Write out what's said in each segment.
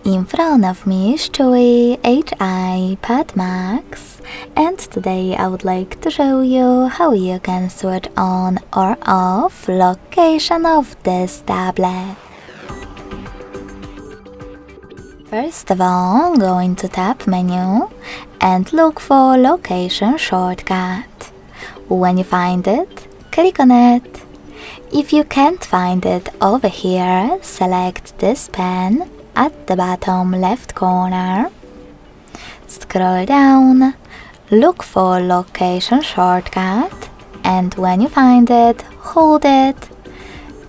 In front of me is Chuwi HiPad Max, and today I would like to show you how you can switch on or off location of this tablet. First of all, go into Tab menu and look for Location shortcut. When you find it, click on it. If you can't find it over here, select this pen at the bottom left corner. Scroll down, look for Location shortcut, and when you find it, hold it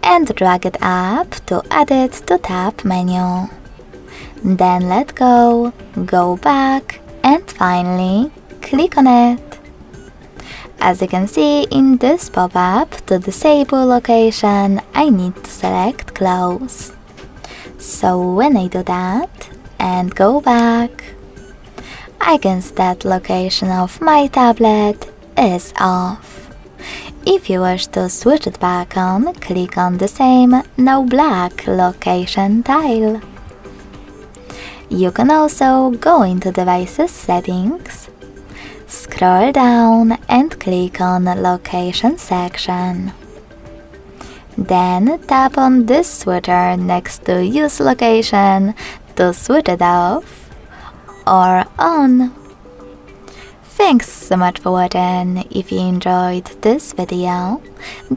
and drag it up to add it to Tab menu. Then let go, go back, and finally click on it. As you can see in this pop-up, to disable location, I need to select close. So when I do that and go back, I can see that location of my tablet is off. If you wish to switch it back on, click on the same now black location tile. You can also go into Devices Settings, scroll down and click on Location section. Then tap on this switcher next to Use Location to switch it off or on. Thanks so much for watching. If you enjoyed this video,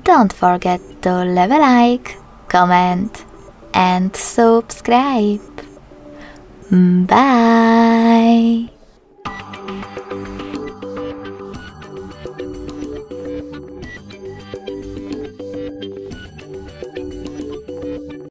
don't forget to leave a like, comment and subscribe. Bye!